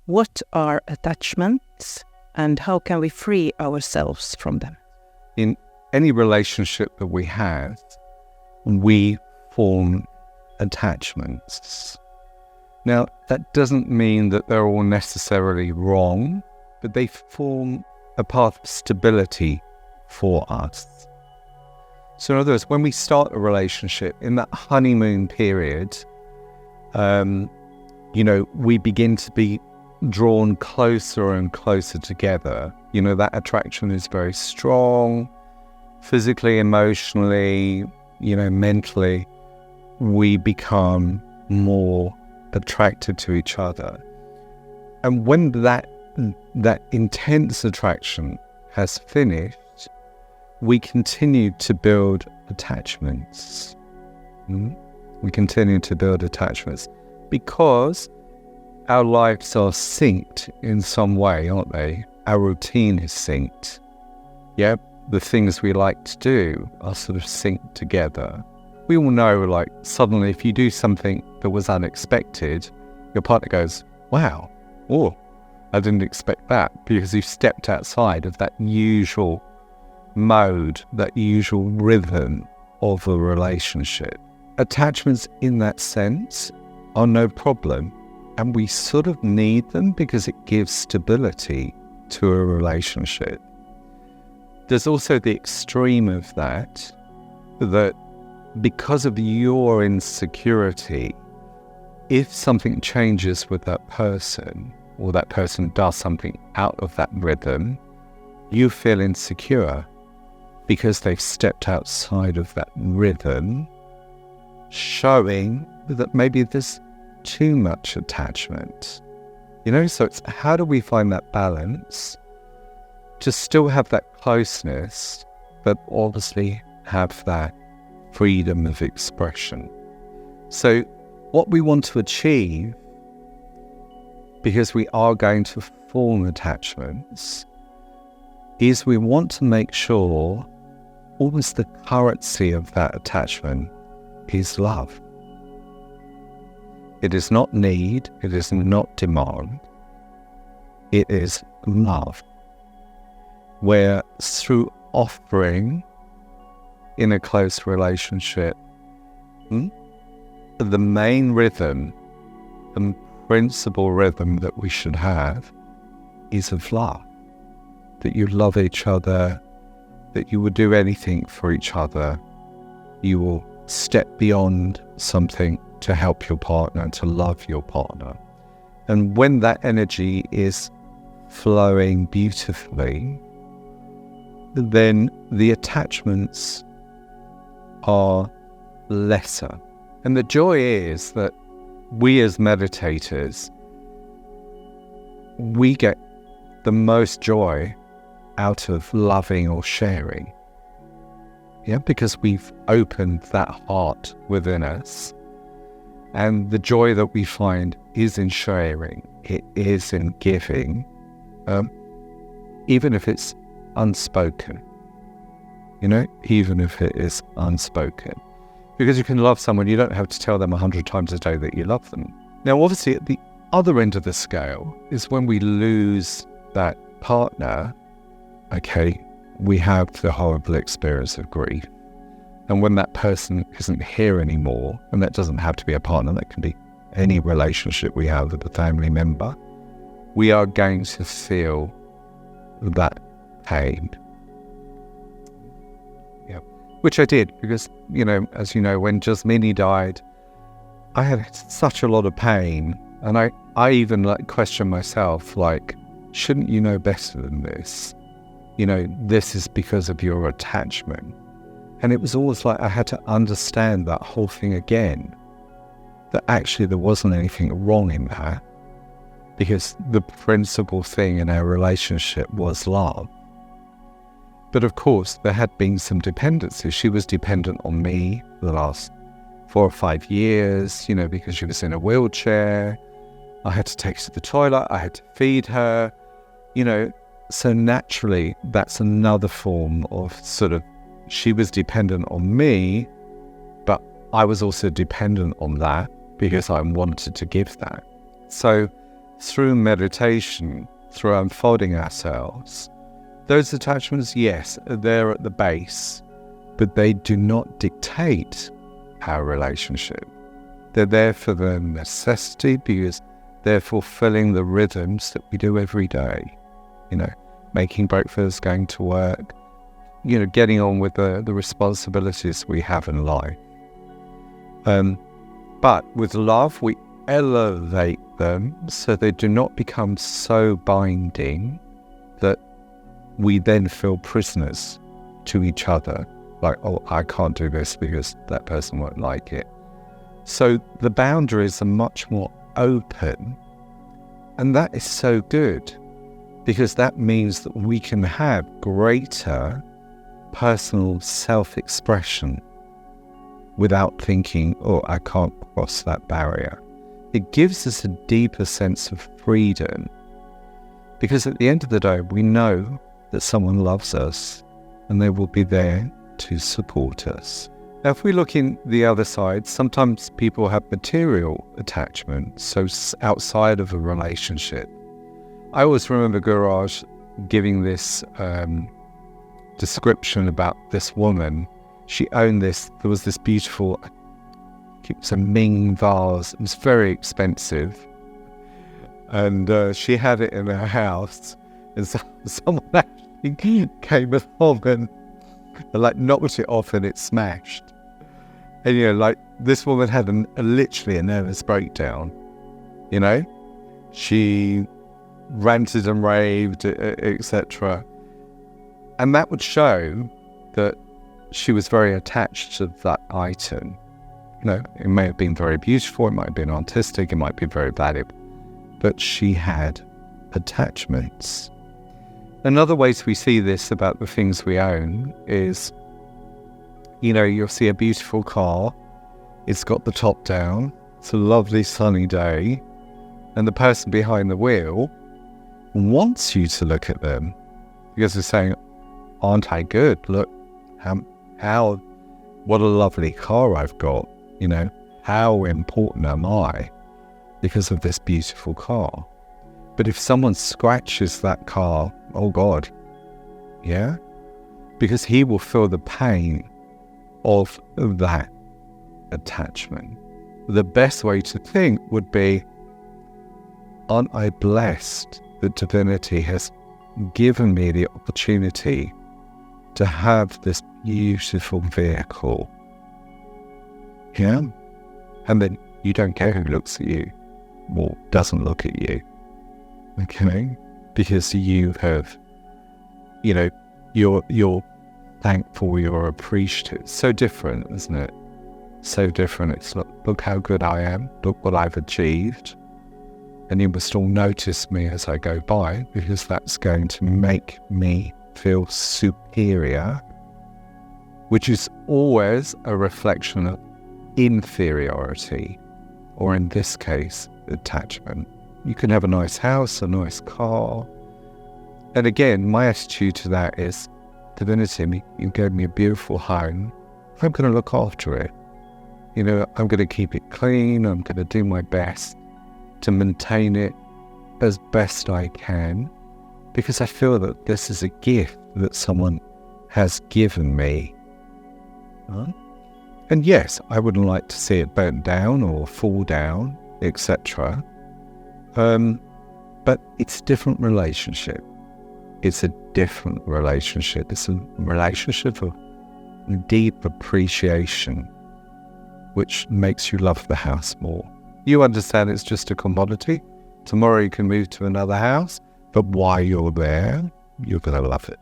What are attachments and how can we free ourselves from them? In any relationship that we have, we form attachments. Now, that doesn't mean that they're all necessarily wrong, but they form a path of stability for us. So in other words, when we start a relationship, in that honeymoon period, we begin to be drawn closer and closer together. That attraction is very strong, physically, emotionally, mentally. We become more attracted to each other. And when that intense attraction has finished, we continue to build attachments. We continue to build attachments because our lives are synced in some way, aren't they? Our routine is synced. Yeah, the things we like to do are sort of synced together. We all know, suddenly if you do something that was unexpected, your partner goes, wow, I didn't expect that, because you've stepped outside of that usual mode, that usual rhythm of a relationship. Attachments in that sense are no problem, and we sort of need them because it gives stability to a relationship. There's also the extreme of that because of your insecurity, if something changes with that person, or that person does something out of that rhythm, you feel insecure because they've stepped outside of that rhythm, showing that maybe there's too much attachment. So it's how do we find that balance to still have that closeness, but obviously have that freedom of expression. So what we want to achieve, because we are going to form attachments, is we want to make sure almost the currency of that attachment is love. It is not need, it is not demand, it is love. Where through offering in a close relationship, the main rhythm, the principal rhythm that we should have is of love. That you love each other, that you will do anything for each other. You will step beyond something to help your partner, to love your partner. And when that energy is flowing beautifully, then the attachments are lesser. And the joy is that we as meditators, we get the most joy out of loving or sharing. Yeah, because we've opened that heart within us. And the joy that we find is in sharing, it is in giving, even if it's unspoken. Even if it is unspoken. Because you can love someone, you don't have to tell them 100 times a day that you love them. Now, obviously, at the other end of the scale is when we lose that partner, we have the horrible experience of grief. And when that person isn't here anymore, and that doesn't have to be a partner, that can be any relationship we have with a family member, we are going to feel that pain. Yeah, which I did, because, as you know, when Jasmini died, I had such a lot of pain. And I even questioned myself, shouldn't you know better than this? This is because of your attachment. And it was always like I had to understand that whole thing again, that actually there wasn't anything wrong in that, because the principal thing in our relationship was love. But of course, there had been some dependency. She was dependent on me for the last 4 or 5 years, because she was in a wheelchair. I had to take her to the toilet, I had to feed her, so naturally that's another form of she was dependent on me, but I was also dependent on that because I wanted to give that. So through meditation, through unfolding ourselves, those attachments, yes, are there at the base, but they do not dictate our relationship. They're there for the necessity, because they're fulfilling the rhythms that we do every day. Making breakfast, going to work, getting on with the responsibilities we have in life. But with love, we elevate them so they do not become so binding that we then feel prisoners to each other. Like, oh, I can't do this because that person won't like it. So the boundaries are much more open. And that is so good, because that means that we can have greater personal self-expression without thinking, oh, I can't cross that barrier. It gives us a deeper sense of freedom, because at the end of the day, we know that someone loves us and they will be there to support us. Now, if we look in the other side, sometimes people have material attachment, so outside of a relationship. I always remember Guraj giving this description about this woman. She owned this, there was this beautiful, it was a Ming vase. It was very expensive. And she had it in her house. And someone actually came along and knocked it off and it smashed. And this woman had literally a nervous breakdown. She ranted and raved, etc. And that would show that she was very attached to that item. It may have been very beautiful, it might have been artistic, it might be very valuable, but she had attachments. Another way we see this about the things we own is, you'll see a beautiful car, it's got the top down, it's a lovely sunny day, and the person behind the wheel wants you to look at them because they're saying, aren't I good? Look, what a lovely car I've got. How important am I because of this beautiful car? But if someone scratches that car, oh God, yeah? Because he will feel the pain of that attachment. The best way to think would be, aren't I blessed that divinity has given me the opportunity to have this beautiful vehicle? Yeah? And then you don't care who looks at you or doesn't look at you. Okay? Because you have, you're thankful, you're appreciative. It's so different, isn't it? So different. It's look how good I am, look what I've achieved. And you must all notice me as I go by, because that's going to make me feel superior, which is always a reflection of inferiority, or in this case, attachment. You can have a nice house, a nice car. And again, my attitude to that is, divinity, you gave me a beautiful home. I'm going to look after it. I'm going to keep it clean. I'm going to do my best to maintain it as best I can, because I feel that this is a gift that someone has given me. And yes, I wouldn't like to see it burnt down or fall down, etc. But it's a different relationship. It's a different relationship. It's a relationship of deep appreciation, which makes you love the house more. You understand it's just a commodity. Tomorrow you can move to another house, but while you're there, you're going to love it.